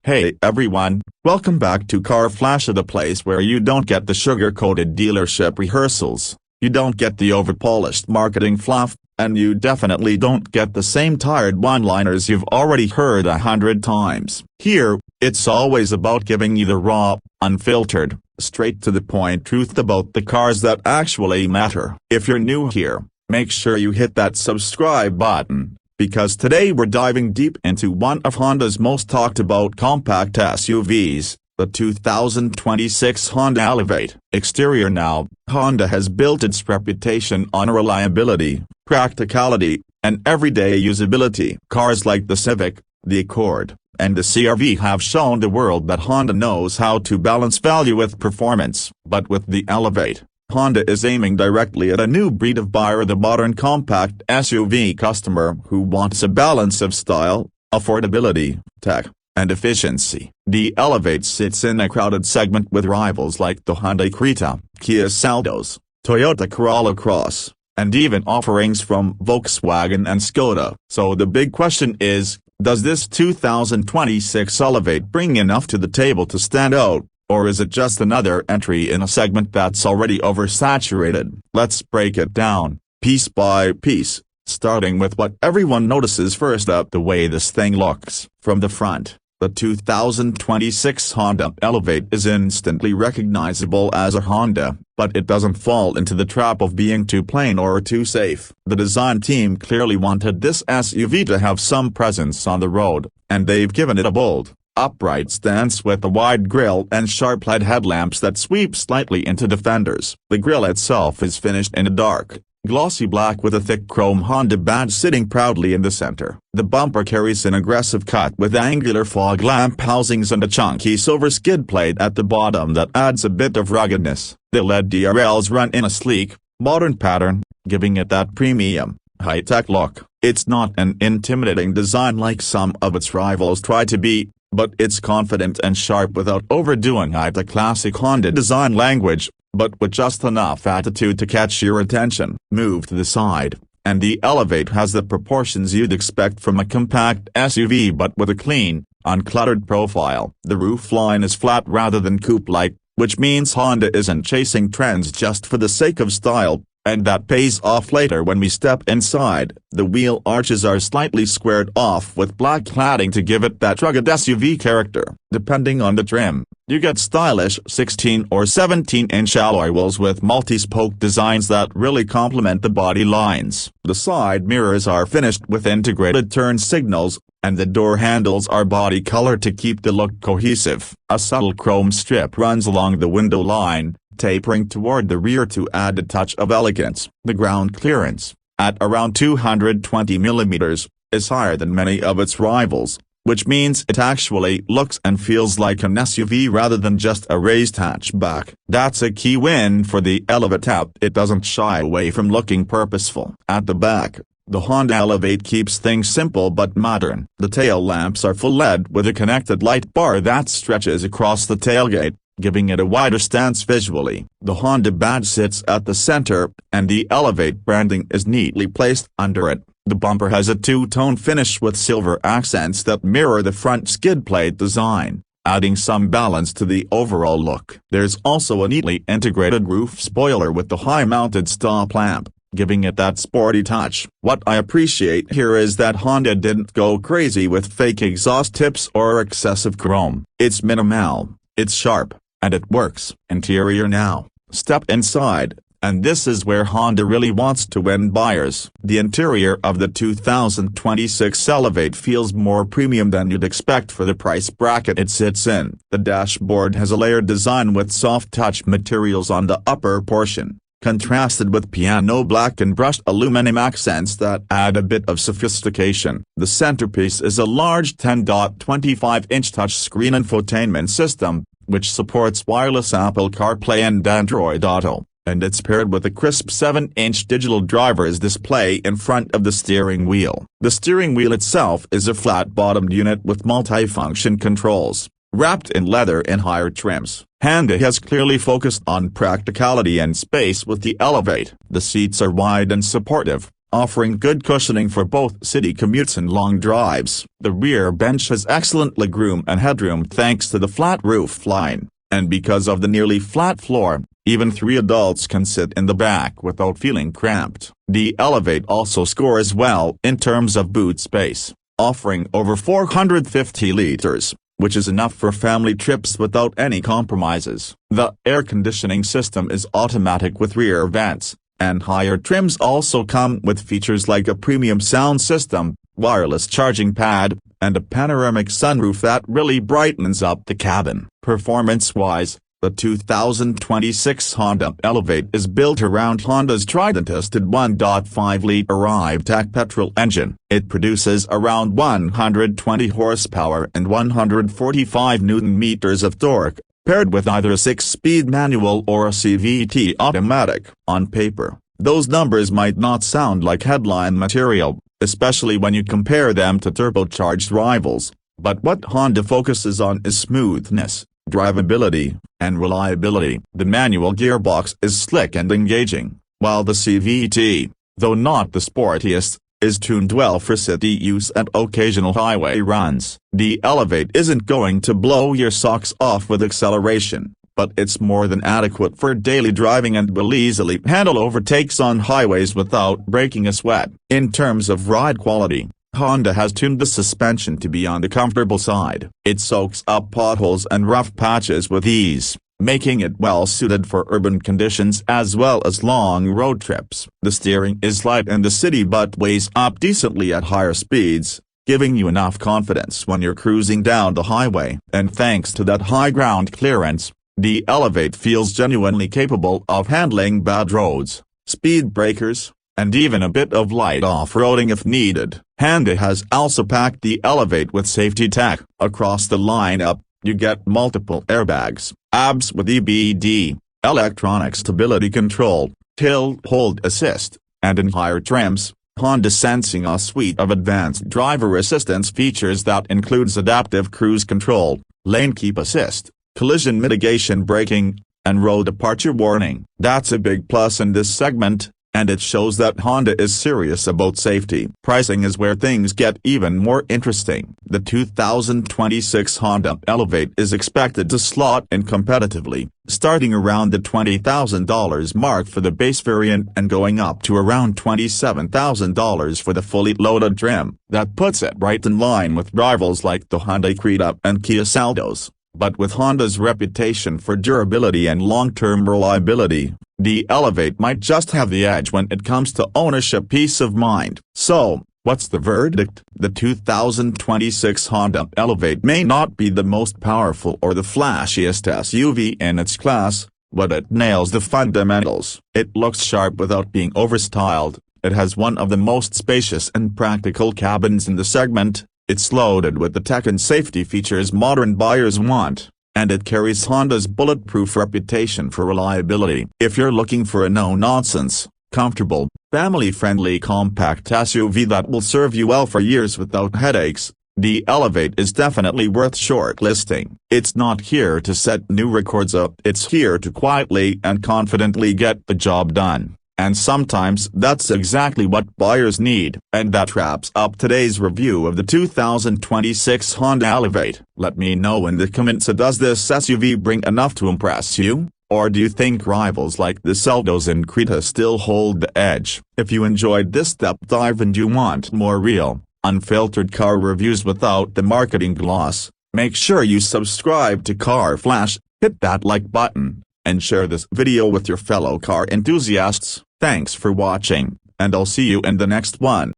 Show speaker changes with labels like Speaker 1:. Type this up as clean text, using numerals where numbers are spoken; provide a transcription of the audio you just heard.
Speaker 1: Hey everyone, welcome back to Car Flash, the place where you don't get the sugar-coated dealership rehearsals, you don't get the over-polished marketing fluff, and you definitely don't get the same tired one-liners you've already heard 100 times. Here, it's always about giving you the raw, unfiltered, straight-to-the-point truth about the cars that actually matter. If you're new here, make sure you hit that subscribe button, because today we're diving deep into one of Honda's most talked about compact SUVs, the 2026 Honda Elevate. Exterior. Now, Honda has built its reputation on reliability, practicality, and everyday usability. Cars like the Civic, the Accord, and the CR-V have shown the world that Honda knows how to balance value with performance. But with the Elevate, Honda is aiming directly at a new breed of buyer, the modern compact SUV customer who wants a balance of style, affordability, tech, and efficiency. The Elevate sits in a crowded segment with rivals like the Hyundai Creta, Kia Seltos, Toyota Corolla Cross, and even offerings from Volkswagen and Skoda. So the big question is, does this 2026 Elevate bring enough to the table to stand out? Or is it just another entry in a segment that's already oversaturated? Let's break it down, piece by piece, starting with what everyone notices first up: the way this thing looks. From the front, the 2026 Honda Elevate is instantly recognizable as a Honda, but it doesn't fall into the trap of being too plain or too safe. The design team clearly wanted this SUV to have some presence on the road, and they've given it a bold, upright stance with a wide grille and sharp LED headlamps that sweep slightly into the fenders. The grille itself is finished in a dark, glossy black with a thick chrome Honda badge sitting proudly in the center. The bumper carries an aggressive cut with angular fog lamp housings and a chunky silver skid plate at the bottom that adds a bit of ruggedness. The LED DRLs run in a sleek, modern pattern, giving it that premium, high-tech look. It's not an intimidating design like some of its rivals try to be, but it's confident and sharp without overdoing the classic Honda design language, but with just enough attitude to catch your attention. Move to the side, and the Elevate has the proportions you'd expect from a compact SUV, but with a clean, uncluttered profile. The roofline is flat rather than coupe-like, which means Honda isn't chasing trends just for the sake of style, and that pays off later when we step inside. The wheel arches are slightly squared off with black cladding to give it that rugged SUV character. Depending on the trim, you get stylish 16 or 17-inch alloy wheels with multi-spoke designs that really complement the body lines. The side mirrors are finished with integrated turn signals, and the door handles are body-colored to keep the look cohesive. A subtle chrome strip runs along the window line, tapering toward the rear to add a touch of elegance. The ground clearance, at around 220 mm, is higher than many of its rivals, which means it actually looks and feels like an SUV rather than just a raised hatchback. That's a key win for the Elevate. It doesn't shy away from looking purposeful. At the back, the Honda Elevate keeps things simple but modern. The tail lamps are full LED with a connected light bar that stretches across the tailgate, giving it a wider stance visually. The Honda badge sits at the center, and the Elevate branding is neatly placed under it. The bumper has a two-tone finish with silver accents that mirror the front skid plate design, adding some balance to the overall look. There's also a neatly integrated roof spoiler with the high-mounted stop lamp, giving it that sporty touch. What I appreciate here is that Honda didn't go crazy with fake exhaust tips or excessive chrome. It's minimal, it's sharp, and it works. Interior. Now, step inside, and this is where Honda really wants to win buyers. The interior of the 2026 Elevate feels more premium than you'd expect for the price bracket it sits in. The dashboard has a layered design with soft touch materials on the upper portion, contrasted with piano black and brushed aluminum accents that add a bit of sophistication. The centerpiece is a large 10.25-inch touchscreen infotainment system, which supports wireless Apple CarPlay and Android Auto, and it's paired with a crisp 7-inch digital driver's display in front of the steering wheel. The steering wheel itself is a flat-bottomed unit with multi-function controls, wrapped in leather in higher trims. Honda has clearly focused on practicality and space with the Elevate. The seats are wide and supportive, offering good cushioning for both city commutes and long drives. The rear bench has excellent legroom and headroom thanks to the flat roof line, and because of the nearly flat floor, even 3 adults can sit in the back without feeling cramped. The Elevate also scores well in terms of boot space, offering over 450 liters, which is enough for family trips without any compromises. The air conditioning system is automatic with rear vents, and higher trims also come with features like a premium sound system, wireless charging pad, and a panoramic sunroof that really brightens up the cabin. Performance-wise, the 2026 Honda Elevate is built around Honda's tried-and-tested 1.5-liter Arrive-Tech petrol engine. It produces around 120 horsepower and 145 Nm of torque, paired with either a 6-speed manual or a CVT automatic. On paper, those numbers might not sound like headline material, especially when you compare them to turbocharged rivals, but what Honda focuses on is smoothness, drivability, and reliability. The manual gearbox is slick and engaging, while the CVT, though not the sportiest, is tuned well for city use and occasional highway runs. The Elevate isn't going to blow your socks off with acceleration, but it's more than adequate for daily driving and will easily handle overtakes on highways without breaking a sweat. In terms of ride quality, Honda has tuned the suspension to be on the comfortable side. It soaks up potholes and rough patches with ease, making it well suited for urban conditions as well as long road trips. The steering is light in the city but weighs up decently at higher speeds, giving you enough confidence when you're cruising down the highway. And thanks to that high ground clearance, the Elevate feels genuinely capable of handling bad roads, speed breakers, and even a bit of light off-roading if needed. Honda has also packed the Elevate with safety tech. Across the lineup, you get multiple airbags, ABS with EBD, electronic stability control, tilt-hold assist, and in higher trims, Honda sensing a suite of advanced driver assistance features that includes adaptive cruise control, lane keep assist, collision mitigation braking, and road departure warning. That's a big plus in this segment, and it shows that Honda is serious about safety. Pricing is where things get even more interesting. The 2026 Honda Elevate is expected to slot in competitively, starting around the $20,000 mark for the base variant and going up to around $27,000 for the fully loaded trim. That puts it right in line with rivals like the Hyundai Creta and Kia Seltos. But with Honda's reputation for durability and long-term reliability, the Elevate might just have the edge when it comes to ownership peace of mind. So, what's the verdict? The 2026 Honda Elevate may not be the most powerful or the flashiest SUV in its class, but it nails the fundamentals. It looks sharp without being overstyled, it has one of the most spacious and practical cabins in the segment, it's loaded with the tech and safety features modern buyers want, and it carries Honda's bulletproof reputation for reliability. If you're looking for a no-nonsense, comfortable, family-friendly compact SUV that will serve you well for years without headaches, the Elevate is definitely worth shortlisting. It's not here to set new records up, it's here to quietly and confidently get the job done. And sometimes that's exactly what buyers need. And that wraps up today's review of the 2026 Honda Elevate. Let me know in the comments, does this SUV bring enough to impress you? Or do you think rivals like the Seltos and Creta still hold the edge? If you enjoyed this deep dive and you want more real, unfiltered car reviews without the marketing gloss, make sure you subscribe to Car Flash, hit that like button, and share this video with your fellow car enthusiasts. Thanks for watching, and I'll see you in the next one.